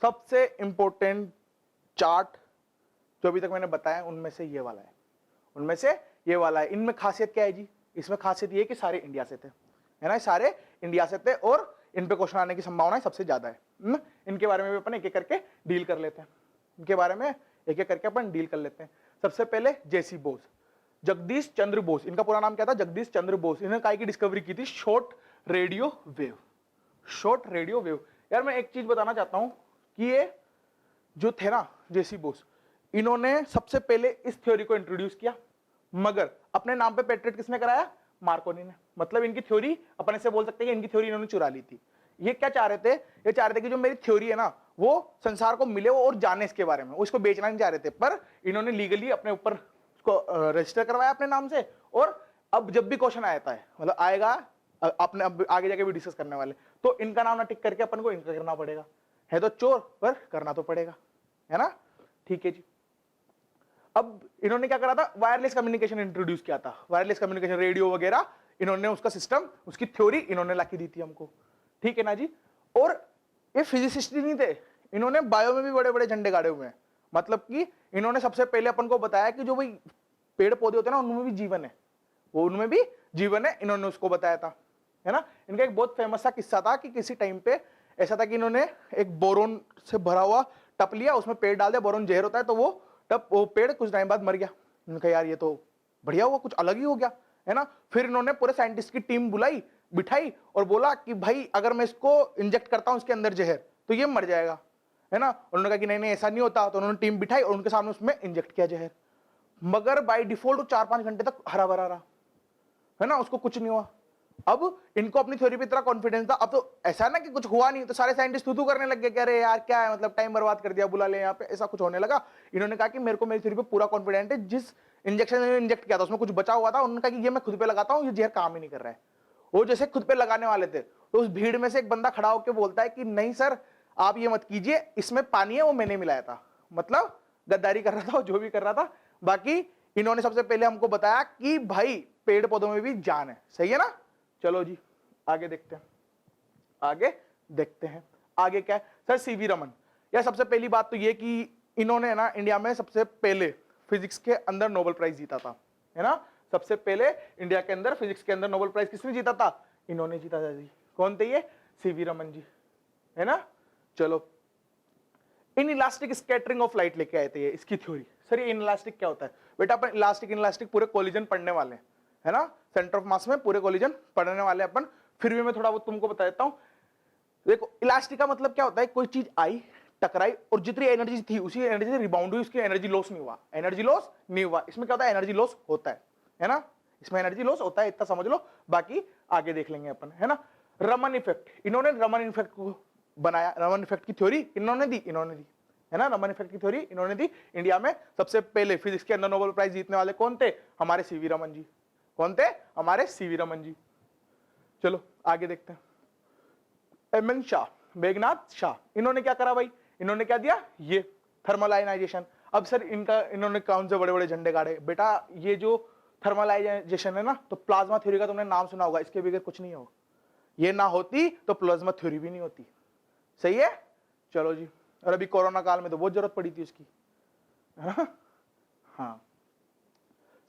सबसे important chart जो अभी तक मैंने बताया उनमें से ये वाला है, उनमें से ये वाला है। इनमें खासियत क्या है जी? इसमें खासियत ये है कि सारे इंडिया से थे, है ना, सारे इंडिया से थे और इन पे क्वेश्चन आने की संभावना सबसे ज्यादा है। इनके बारे में भी अपन एक एक करके डील कर लेते हैं, इनके बारे में एक एक करके अपन डील कर लेते हैं। सबसे पहले जेसी बोस, जगदीश चंद्र बोस, इनका पूरा नाम क्या था? जगदीश चंद्र बोस। इन्होंने काय की डिस्कवरी की थी? Short radio wave, short radio wave. यार मैं एक चीज बताना चाहता हूं कि ये जो थे ना जेसी बोस, इन्होंने सबसे पहले इस थ्योरी को इंट्रोड्यूस किया, मगर अपने नाम पे पेटेंट किसने कराया? मार्कोनी ने। मतलब इनकी थ्योरी अपन ऐसे बोल सकते हैं कि इनकी थ्योरी इन्होंने चुरा ली थी। ये क्या चाह रहे थे? ये चाह रहे थे कि जो मेरी थ्योरी है ना वो संसार को मिले और जाने इसके बारे में, वो इसको बेचना नहीं चाह रहे थे, पर इन्होंने लीगली अपने ऊपर उसको रजिस्टर करवाया अपने नाम से। और अब जब भी क्वेश्चन आता है, मतलब आएगा अपने, अब आगे जाके भी डिस्कस करने वाले, तो इनका नाम ना टिक करके अपन को इनका करना पड़ेगा। है तो चोर, पर करना तो पड़ेगा, है ना? ठीक है जी। अब इन्होंने क्या करा था? वायरलेस कम्युनिकेशन इंट्रोड्यूस किया था, वायरलेस कम्युनिकेशन, रेडियो वगैरह, इन्होंने उसका सिस्टम, उसकी थ्योरी इन्होंने लाके दी थी हमको। ठीक है ना जी। और ये फिजिसिस्ट नहीं थे, इन्होंने बायो में भी बड़े बड़े झंडे गाड़े हुए हैं। मतलब कि इन्होंने सबसे पहले अपन को बताया कि जो भाई पेड़ पौधे होते हैं ना उनमें भी जीवन है, वो उनमें भी जीवन है, इन्होंने उसको बताया था, है ना। इनका एक बहुत फेमस सा किस्सा था कि किसी टाइम पे ऐसा था कि इन्होंने एक बोरोन से भरा हुआ टप लिया, उसमें पेड़ डाल दिया, बोरोन जहर होता है, तो वो पेड़ कुछ टाइम बाद मर गया। उन्होंने कहा यार ये तो बढ़िया हुआ, कुछ अलग ही हो गया, है ना। फिर इन्होंने पूरे साइंटिस्ट की टीम बुलाई, बिठाई और बोला कि भाई अगर मैं इसको इंजेक्ट करता हूं इसके अंदर जहर तो ये मर जाएगा, है ना। उन्होंने कहा कि नहीं नहीं ऐसा नहीं होता, तो उन्होंने टीम बिठाई और उनके सामने उसमें इंजेक्ट किया जहर, मगर बाय डिफॉल्ट 4-5 घंटे तक हरा भरा रहा, है ना, उसको कुछ नहीं हुआ। अब इनको अपनी थ्योरी पे इतना कॉन्फिडेंस था, अब तो ऐसा है ना कि कुछ हुआ नहीं तो सारे साइंटिस्ट तू करने लग गए, कह रहे यार क्या है, मतलब टाइम बर्बाद कर दिया, बुला ले यहाँ पे, ऐसा कुछ होने लगा। इन्होंने कहा कि मेरे को मेरी थ्योरी पे पूरा कॉन्फिडेंट है, जिस इंजेक्शन ने इंजेक्ट किया था उसमें कुछ बचा हुआ था, उन्होंने कहा कि ये मैं खुद पे लगाता हूँ, ये जहर काम ही नहीं कर रहा है। वो जैसे खुद पे लगाने वाले थे तो उस भीड़ में से एक बंदा खड़ा होकर बोलता है कि नहीं सर आप ये मत कीजिए, इसमें पानी है, वो मैंने मिलाया था। मतलब गद्दारी कर रहा था, जो भी कर रहा था। बाकी इन्होंने सबसे पहले हमको बताया कि भाई पेड़ पौधों में भी जान है, सही है ना। चलो जी आगे देखते हैं, आगे देखते हैं। आगे क्या है सर? सीवी रमन। यार सबसे पहली बात तो ये कि इन्होंने ना इंडिया में सबसे पहले फिजिक्स के अंदर नोबेल प्राइज जीता था, है ना। सबसे पहले इंडिया के अंदर फिजिक्स के अंदर नोबेल प्राइज किसने जीता था? इन्होंने जीता था जी। कौन थे ये? सीवी रमन जी, है ना। चलो, in elastic scattering of light लेके आए थे ये, इसकी थ्योरी। सर ये इन इलास्टिक क्या होता है? बेटा अपन इलास्टिक इन इलास्टिक पूरे कोलिजन पढ़ने वाले हैं, है ना। सेंटर ऑफ मास में पूरे कोलिजन पढ़ने वाले अपन, फिर भी मैं थोड़ा बहुत तुमको बता देता हूं। देखो इलास्टिक का मतलब क्या होता है? कोई चीज आई, टकराई और जितनी एनर्जी थी उसी एनर्जी से रिबाउंड हुई, उसकी एनर्जी लॉस नहीं हुआ, एनर्जी लॉस नहीं हुआ। इसमें क्या होता है? एनर्जी लॉस होता है ना। इसमें एनर्जी लॉस होता है, इतना समझ लो, बाकी आगे देख लेंगे अपन, है ना। रमन इफेक्ट, इन्होंने रमन इफेक्ट को बनाया, रमन इफेक्ट की थ्योरी इन्होंने दी, है ना। रमन इफेक्ट की थ्योरी इन्होंने दी। इंडिया में सबसे पहले फिजिक्स के अंदर नोबेल प्राइज जीतने वाले कौन थे? हमारे सीवी रमन जी। कौन थे? हमारे सीवी रमन जी। चलो आगे देखते हैं। एमएन शाह, मेघनाथ शाह, इन्होंने क्या करा भाई? इन्होंने क्या दिया? ये थर्मल आयनाइजेशन। अब सर इन्होंने कौन से बड़े बड़े झंडे गाड़े? बेटा ये जो थर्मल आयनाइजेशन है ना, तो प्लाज्मा थ्योरी का तुमने नाम सुना होगा, इसके बगैर कुछ नहीं होगा। ये ना होती तो प्लाज्मा थ्योरी भी नहीं होती, सही है। चलो जी, और अभी कोरोना काल में तो बहुत जरूरत पड़ी थी उसकी, है ना। हाँ,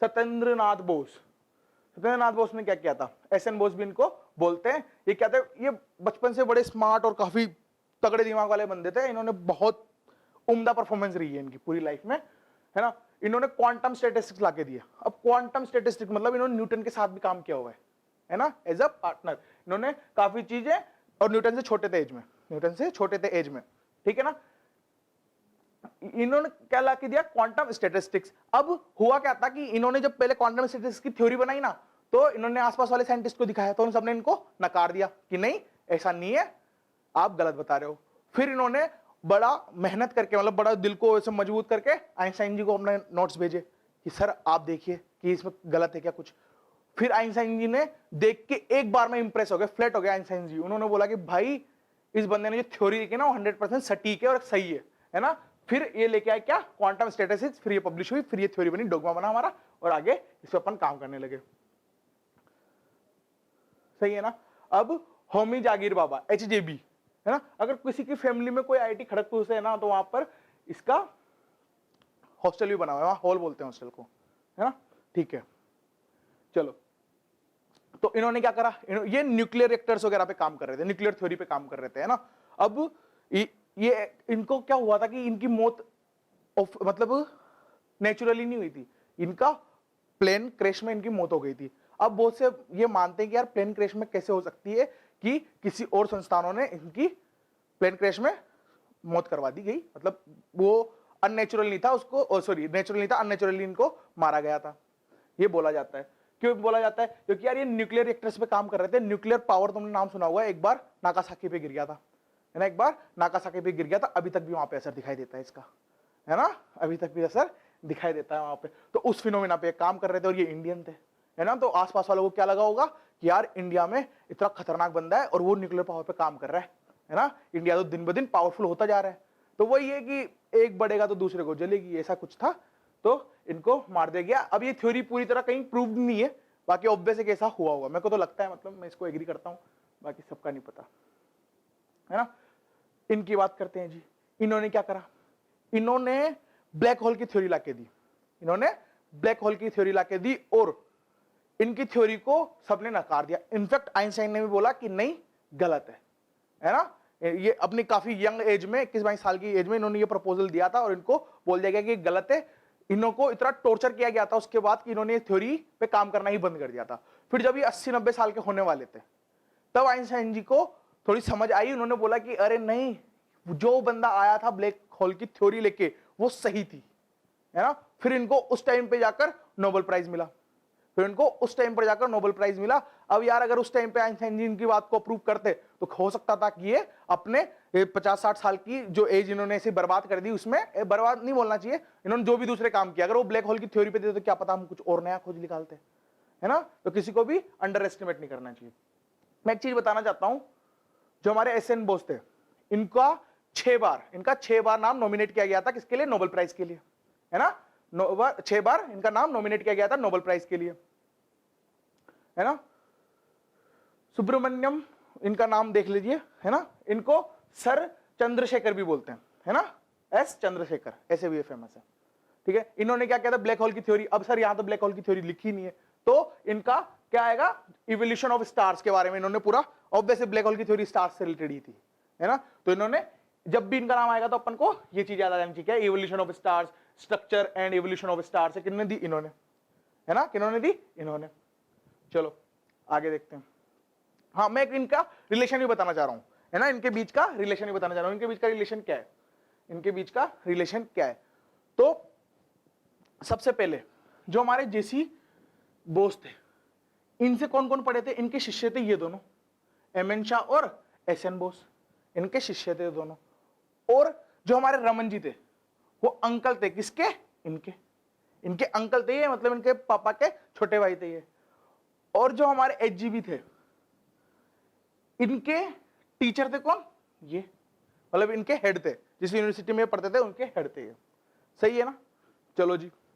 सत्येंद्र नाथ बोस, सत्येंद्र नाथ बोस ने क्या किया था? एसएन बोस भी इनको बोलते हैं। ये क्या थे? ये बचपन से बड़े स्मार्ट और काफी तगड़े दिमाग वाले बंदे थे। इन्होंने बहुत उम्दा परफॉर्मेंस रही है इनकी पूरी लाइफ में, है ना। इन्होंने क्वांटम स्टैटिस्टिक्स लाके दिया। अब क्वांटम स्टैटिस्टिक्स मतलब इन्होंने न्यूटन के साथ भी काम किया हुआ है ना, एज अ पार्टनर। इन्होंने काफी चीजें, और न्यूटन से छोटे थे एज में, न्यूटन से छोटे थे एज में, ठीक है ना। इन्होंने क्या ला के दिया? Quantum statistics. अब हुआ क्या था कि इन्होंने जब पहले क्वांटम स्टैटिस्टिक्स की थ्योरी बनाई ना, तो इन्होंने आसपास वाले साइंटिस्ट को दिखाया, तो उन सबने इनको नकार दिया कि नहीं ऐसा नहीं है, आप गलत बता रहे हो। फिर इन्होंने बड़ा मेहनत करके, मतलब बड़ा दिल को ऐसे मजबूत करके आइंस्टाइन जी को अपने नोट्स भेजे कि सर आप देखिए कि इसमें गलत है क्या कुछ। फिर आइंस्टाइन जी ने देख के एक बार में इंप्रेस हो गए, फ्लैट हो गए आइंस्टाइन जी। उन्होंने बोला कि भाई इस बंदे ने जो थ्योरी लिखी ना वो 100% सटीक है और सही है ना। फिर ये लेके आए क्या? Quantum statistics. फिर ये पब्लिश हुई, फिर ये थ्योरी बनी, डोगमा बना हमारा, और आगे इस पर अपन काम करने लगे, सही है ना। अब होमी जागीर बाबा, एचजेबी, है ना। अगर किसी की फैमिली में कोई आईआईटी खड़गपुर से है ना, तो वहां पर इसका हॉस्टल भी बना हुआ है, वहां हॉल बोलते हैं हॉस्टल को, है ना। ठीक है, चलो, तो इन्होंने क्या करा, ये न्यूक्लियर रिएक्टर्स वगैरह पे काम कर रहे थे, न्यूक्लियर थ्योरी पे काम कर रहे थे, है ना। अब ये इनको क्या हुआ था कि इनकी मौत मतलब नेचुरली नहीं हुई थी, इनका प्लेन क्रैश में इनकी मौत हो गई थी। अब बहुत से ये मानते हैं कि यार प्लेन क्रैश में कैसे हो सकती है कि किसी और संस्थानों ने इनकी प्लेन क्रैश में मौत करवा दी गई, मतलब वो अननेचुरल नहीं था, उसको सॉरी नेचुरल नहीं था, अननेचुरली इनको मारा गया था, ये बोला जाता है। क्यों बोला जाता है? क्योंकि यार ये न्यूक्लियर रिएक्टर्स पे काम कर रहे थे। न्यूक्लियर पावर तुमने नाम सुना हुआ है, एक बार नागासाकी पे गिर गया था, है ना, एक बार नागासाकी पे गिर गया था, अभी तक भी वहां पे असर दिखाई देता है इसका, है ना, अभी तक भी असर दिखाई देता है वहां पे। तो उस फिनोमिना पे काम कर रहे थे और ये इंडियन थे, है ना। तो आसपास वालों को क्या लगा होगा कि यार इंडिया में इतना खतरनाक बंदा है और वो न्यूक्लियर पावर पे काम कर रहा है ना। इंडिया तो दिन ब दिन पावरफुल होता जा रहा है, तो वही है कि एक बढ़ेगा तो दूसरे को जलेगी, ऐसा कुछ था, तो इनको मार दिया गया। अब ये थ्योरी पूरी तरह कहीं प्रूव नहीं है, बाकी ऑब्वियस है कि ऐसा हुआ होगा, मेरे को तो लगता है, मतलब मैं इसको एग्री करता हूं, बाकी सबका नहीं पता, है ना। इनकी बात करते हैं जी। इन्होंने क्या करा, इन्होंने ब्लैक होल की थ्योरी लाके दी, इन्होंने ब्लैक होल की थ्योरी लाके दी और इनकी थ्योरी को सबने नकार दिया। इनफैक्ट आइंस्टाइन ने भी बोला कि नहीं, गलत है ना। ये अपनी काफी यंग एज में 21-22 साल की एज में इन्होंने ये प्रपोजल दिया था और इनको बोल दिया गया कि गलत है। इनको इतना टॉर्चर किया गया था उसके बाद कि इन्होंने थ्योरी पे काम करना ही बंद कर दिया था। फिर जब ये 80-90 साल के होने वाले थे, तब आइंस्टाइन जी को थोड़ी समझ आई, उन्होंने बोला कि अरे नहीं, जो बंदा आया था ब्लैक होल की थ्योरी लेके वो सही थी, है ना। फिर इनको उस टाइम पे जाकर नोबेल प्राइज मिला, फिर इनको उस टाइम पर जाकर नोबेल प्राइज मिला। अब यार अगर उस टाइम पे आइंस्टाइन जी इनकी बात को अप्रूव करते तो हो सकता था कि ये अपने 50-60 साल की जो एज इन्होंने ऐसे बर्बाद कर दी, उसमें बर्बाद नहीं बोलना चाहिए, इन्होंने जो भी दूसरे काम किया, अगर वो ब्लैक होल की थ्योरी पे थे तो क्या पता हम कुछ और नया खोज निकालते, है ना। तो किसी को भी अंडर एस्टिमेट नहीं करना चाहिए। मैं एक चीज बताना चाहता हूं, जो हमारे एस.एन. बोस थे, इनका 6 बार नाम नॉमिनेट किया गया था, किसके लिए? नोबेल प्राइज के लिए, है ना। 6 बार इनका नाम नॉमिनेट किया गया था नोबेल प्राइज के लिए, है ना। सुब्रमण्यम इनका नाम देख लीजिए, है ना। इनको सर चंद्रशेखर भी बोलते हैं, है ना, एस चंद्रशेखर, ऐसे भी फेमस है, ठीक है। इन्होंने क्या किया था, ब्लैक होल की थ्योरी। अब सर यहां तो ब्लैक होल की थ्योरी लिखी नहीं है, तो इनका क्या आएगा, इवोल्यूशन ऑफ स्टार्स के बारे में इन्होंने पूरा, ऑब्वियसली ब्लैक होल की थ्योरी स्टार्स से रिलेटेड ही थी, है ना। तो इन्होंने, जब भी इनका नाम आएगा तो अपन को ये चीज याद आ जानी चाहिए, evolution of stars, structure and evolution of stars किन्होंने दी, इन्होंने, है ना, किन्होंने दी, इन्होंने। चलो आगे देखते हैं। हाँ, मैं इनका रिलेशन भी बताना चाह रहा हूं, है ना, इनके बीच का रिलेशन भी बताना चाह रहा हूं। इनके बीच का रिलेशन क्या है, इनके बीच का रिलेशन क्या है। तो सबसे पहले जो हमारे जेसी बोस थे, इनसे कौन कौन पढ़े थे, इनके शिष्य थे ये दोनों, एम.एन. शाह और एस.एन. बोस, इनके शिष्य थे दोनों। और जो हमारे रमन जी थे, वो अंकल थे किसके, इनके अंकल थे ये, मतलब इनके पापा के छोटे भाई थे ये। और जो हमारे एच.जी.बी. थे, इनके टीचर थे कौन, ये, मतलब इनके हेड थे, जिस यूनिवर्सिटी में पढ़ते थे उनके हेड थे ये। सही है ना। चलो जी,